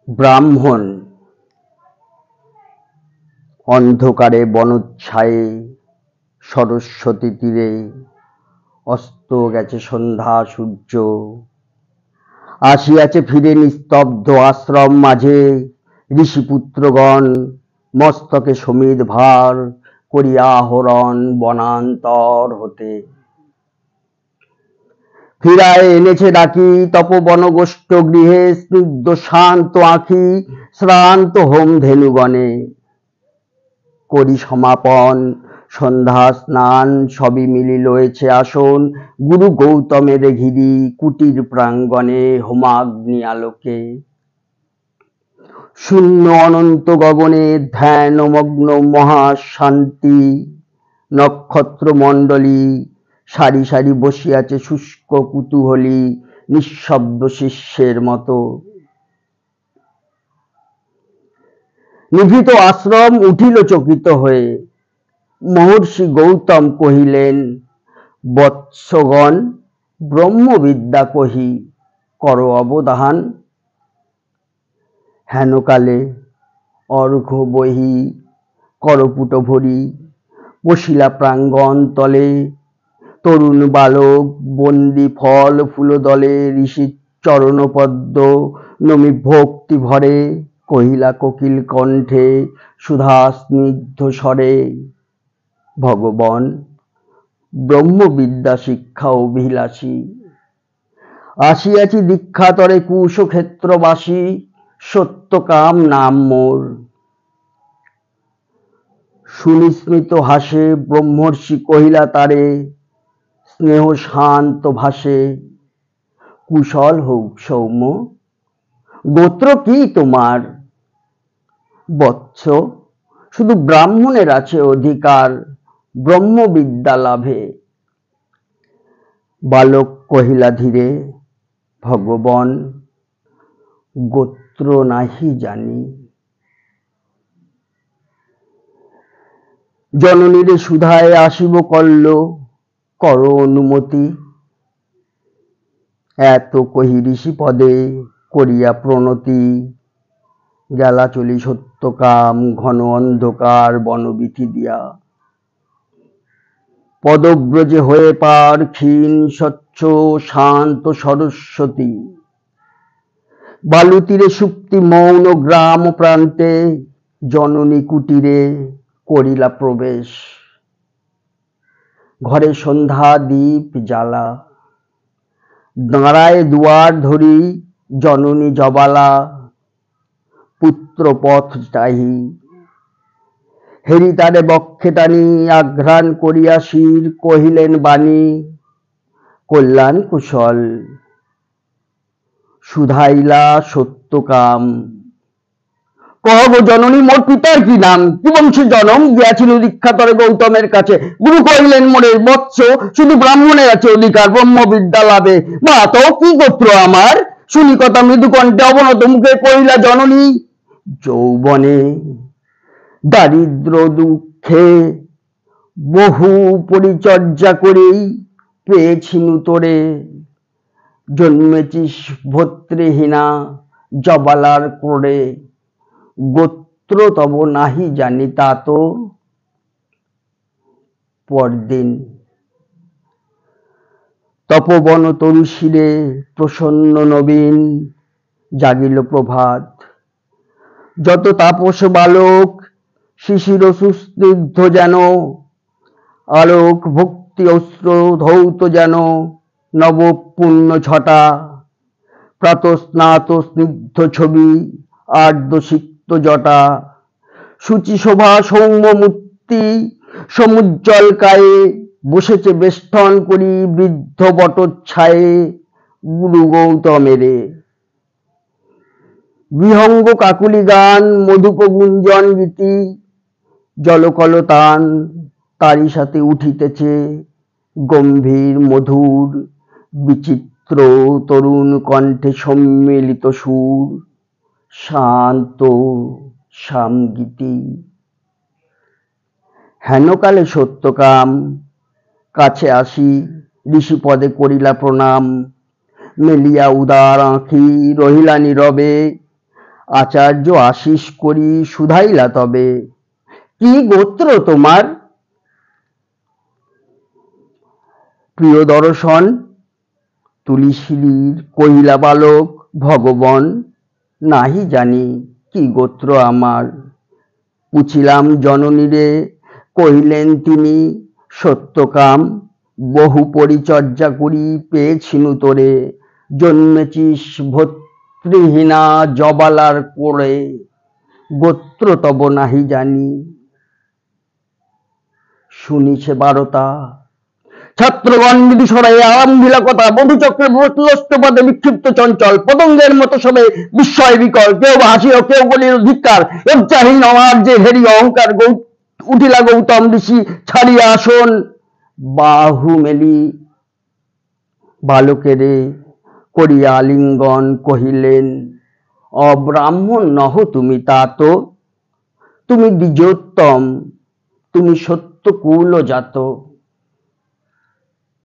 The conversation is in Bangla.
ব্রাহ্মণ অন্ধকারে বনচ্ছায়ে সরস্বতী তীরে অস্ত গেছে সন্ধ্যা সূর্য, আসিয়াছে ফিরে নিস্তব্ধ আশ্রম মাঝে ঋষিপুত্রগণ মস্তকে সমিধ ভার করিয়া আহরণ বনান্তর হতে। ফিরায় এনেছে ডাকি তপবনগোষ্ঠ গৃহে স্নিগ্ধ শান্ত আঁখি শ্রান্ত হোম ধেনুগণে। করি সমাপন সন্ধ্যা স্নান সবই মিলি লয়েছে আসন গুরু গৌতমের ঘিরি কুটির প্রাঙ্গণে হোমাগ্নি আলোকে। শূন্য অনন্ত গগনে ধ্যানমগ্ন মহাশান্তি নক্ষত্র মণ্ডলী সারি সারি বসিয়াছে শুষ্ক কুতূহলী নিঃশব্দ শিষ্যের মতো। নিভৃত আশ্রম উঠিল চকিত হয়ে। মহর্ষি গৌতম কহিলেন, বৎসগণ, ব্রহ্মবিদ্যা কহি কর অবধান। হেনকালে অর্ঘ্য বহি করপুট ভরি বসিলা প্রাঙ্গণ তলে। তরুণ বালক বন্দি ফল ফুলদলে ঋষির চরণপদ্ম নমি ভক্তি ভরে কহিলা কোকিল কণ্ঠে সুধা স্নিগ্ধ স্বরে, ভগবান, ব্রহ্মবিদ্যা শিক্ষা অভিলাষী। আসিয়াছি দীক্ষাতরে কুশক্ষেত্রবাসী সত্যকাম নাম মোর। সুনিস্মিত হাসে ব্রহ্মর্ষি কহিলা তারে স্নেহ শান্ত ভাষে, কুশল হোক সৌম্য, গোত্র কি তোমার? বৎস, শুধু ব্রাহ্মণের আছে অধিকার ব্রহ্মবিদ্যা লাভে। বালক কহিলা ধীরে, ভগবান, গোত্র নাহি জানি। জননীরে সুধায় আসিব কল্ল কর অনুমতি। এত কহি ঋষি পদে করিয়া প্রণতি। গেলা চলি সত্যকাম ঘন অন্ধকার বনবিথি দিয়া। পদব্রজে হয়ে পার ক্ষীণ স্বচ্ছ শান্ত সরস্বতী। বালুতীরে সুপ্তি মৌন গ্রাম প্রান্তে জননী কুটিরে করিলা প্রবেশ। ঘরে সন্ধ্যা দীপ জ্বালা, দাঁড়ায় দুয়ার ধরি জননী জবালা। পুত্র পথ চাহি হেরি তারে বক্ষে টানি আঘ্রাণ করিয়া শির কহিলেন বাণী, কল্যাণ কুশল, শুধাইলা সত্যকাম। কহ গো জননী, মোর পিতার কি নাম? কি বংশে জনম গিয়াছিল দীক্ষাতরে গৌতমের কাছে? গুরু কহিলেন মোরে, বৎস, শুধু ব্রাহ্মণের আছে অধিকার ব্রহ্মবিদ্যা লাভে। মা তো কি গোত্র আমার? শুনি কথা মৃদু কণ্ঠে অবনত মুখে কহিলা জননী, যৌবনে দারিদ্র দুঃখে বহু পরিচর্যা করেই পেয়েছি নূতরে। জন্মেছিস ভর্তৃহীনা জবালার ক্রোড়ে। গোত্র তব নাহি জানি তা তো। পরদিন তপবন তরুশিরে প্রসন্ন নবীন জাগিল প্রভাত। যত তাপস বালক শিশির সুস্নিগ্ধ যেন, আলোক ভক্তি অস্ত্র ধৌত যেন নব পুণ্য ছটা। প্রাতঃস্নাত স্নিগ্ধ ছবি আর্দ্র সিক্ত জটা। শুচি শোভা সৌম্য মূর্তি সমুজ্জ্বল কায়ে বসেছে বেষ্টন করি বৃদ্ধ বটচ্ছায়ে গুরু গৌতমেরে। বিহঙ্গ কাকুলি গান মধুপ গুঞ্জন গীতি জলকলতান তারই সাথে উঠিতেছে গম্ভীর মধুর বিচিত্র তরুণ কণ্ঠে সম্মিলিত সুর, শান্ত সামগীতি। হেনকালে সত্যকাম কাছে আসি ঋষি পদে করিলা প্রণাম। মেলিয়া উদার আঁখি রহিলা নীরবে, আচার্য আশিস করি শুধাইলা তবে, কি গোত্র তোমার? প্রিয় দর্শন তুলিশিলির কহিলা বালক, ভগবন নাহি জানি কি গোত্র আমার। পুছিলাম জননীরে, কহিলেন তিনি, সত্যকাম বহু পরিচর্যা করি পেয়েছিনু তোরে, জন্মেছিস ভর্তৃহীনা জবালার কোলে, গোত্র তব নাহি জানি। শুনিছে বারতা ছাত্রগণ মৃদু স্বরে আরম্ভিলা কথা, বধূচক্রে প্রত্যস্তপদে বিক্ষিপ্ত চঞ্চল পতঙ্গের মতো সবে বিস্ময় বিকল, কেউ হাসিল কেউ বলিল ধিক্কার, লজ্জাহীন আমার যে হেরি অহংকার। উঠিলা গৌতম ঋষি ছাড়িয়া আসন, বাহু মেলি বালকেরে করিয়া আলিঙ্গন কহিলেন, অব্রাহ্মণ নহ তুমি তা তো, তুমি দ্বিজোত্তম, তুমি সত্য কুল জাত।